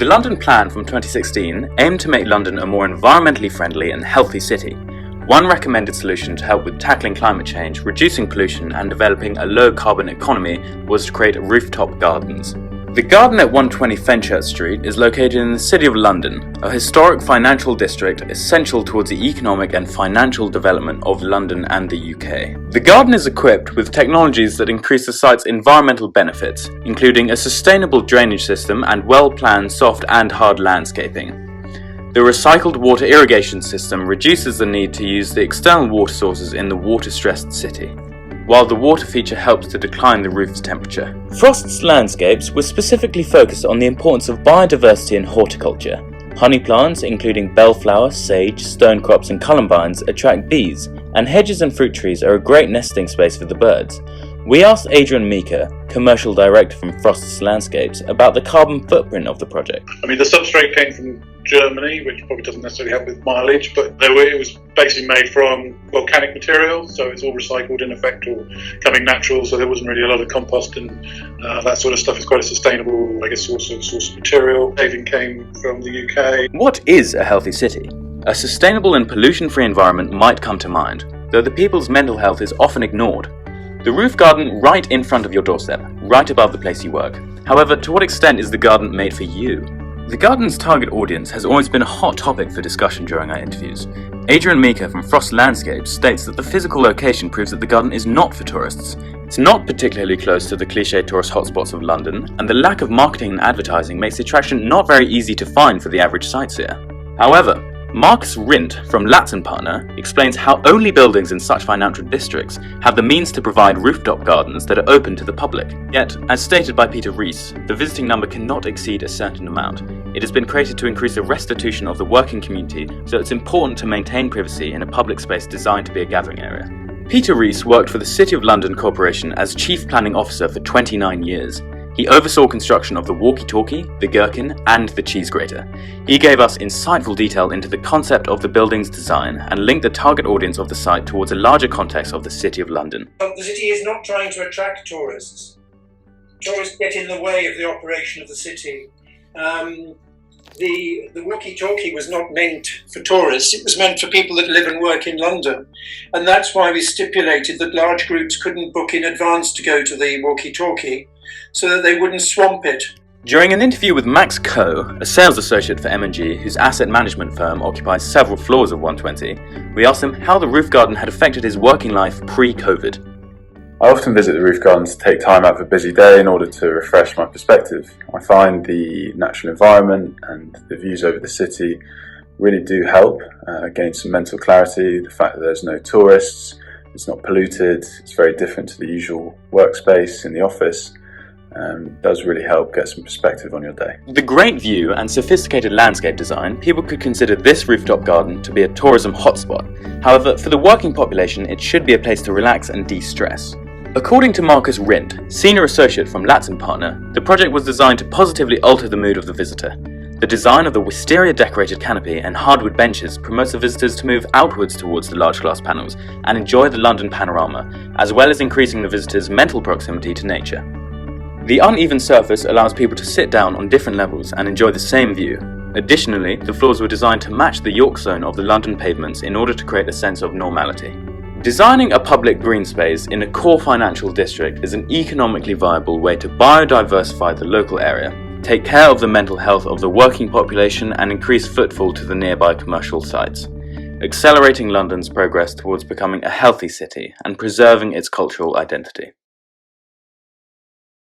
The London Plan from 2016 aimed to make London a more environmentally friendly and healthy city. One recommended solution to help with tackling climate change, reducing pollution and developing a low-carbon economy was to create rooftop gardens. The garden at 120 Fenchurch Street is located in the City of London, a historic financial district essential towards the economic and financial development of London and the UK. The garden is equipped with technologies that increase the site's environmental benefits, including a sustainable drainage system and well-planned soft and hard landscaping. The recycled water irrigation system reduces the need to use the external water sources in the water-stressed city, while the water feature helps to decline the roof's temperature. Frost's landscapes were specifically focused on the importance of biodiversity and horticulture. Honey plants, including bellflower, sage, stone crops and columbines, attract bees, and hedges and fruit trees are a great nesting space for the birds. We asked Adrian Meeker, commercial director from Frost's Landscapes, about the carbon footprint of the project. The substrate came from Germany, which probably doesn't necessarily help with mileage, but it was basically made from volcanic materials, so it's all recycled in effect or coming natural, so there wasn't really a lot of compost and that sort of stuff. Is quite a sustainable, source of material. Paving came from the UK. What is a healthy city? A sustainable and pollution-free environment might come to mind, though the people's mental health is often ignored. The roof garden right in front of your doorstep, right above the place you work. However, to what extent is the garden made for you? The garden's target audience has always been a hot topic for discussion during our interviews. Adrian Meeker from Frost Landscapes states that the physical location proves that the garden is not for tourists. It's not particularly close to the cliché tourist hotspots of London, and the lack of marketing and advertising makes the attraction not very easy to find for the average sightseer. However, Marcus Rindt from Latz & Partner explains how only buildings in such financial districts have the means to provide rooftop gardens that are open to the public. Yet, as stated by Peter Rees, the visiting number cannot exceed a certain amount. It has been created to increase the restitution of the working community, so it's important to maintain privacy in a public space designed to be a gathering area. Peter Rees worked for the City of London Corporation as Chief Planning Officer for 29 years. He oversaw construction of the walkie-talkie, the gherkin, and the cheese grater. He gave us insightful detail into the concept of the building's design and linked the target audience of the site towards a larger context of the City of London. The city is not trying to attract tourists. Tourists get in the way of the operation of the city. The walkie-talkie was not meant for tourists, it was meant for people that live and work in London. And that's why we stipulated that large groups couldn't book in advance to go to the walkie-talkie, so that they wouldn't swamp it. During an interview with Max Coe, a sales associate for M&G whose asset management firm occupies several floors of 120, we asked him how the roof garden had affected his working life pre-COVID. I often visit the roof gardens to take time out of a busy day in order to refresh my perspective. I find the natural environment and the views over the city really do help gain some mental clarity. The fact that there's no tourists, it's not polluted, it's very different to the usual workspace in the office. Does really help get some perspective on your day. With the great view and sophisticated landscape design, people could consider this rooftop garden to be a tourism hotspot. However, for the working population, it should be a place to relax and de-stress. According to Marcus Rindt, Senior Associate from Latz & Partner, the project was designed to positively alter the mood of the visitor. The design of the wisteria-decorated canopy and hardwood benches promotes the visitors to move outwards towards the large glass panels and enjoy the London panorama, as well as increasing the visitors' mental proximity to nature. The uneven surface allows people to sit down on different levels and enjoy the same view. Additionally, the floors were designed to match the York zone of the London pavements in order to create a sense of normality. Designing a public green space in a core financial district is an economically viable way to biodiversify the local area, take care of the mental health of the working population and increase footfall to the nearby commercial sites, accelerating London's progress towards becoming a healthy city and preserving its cultural identity.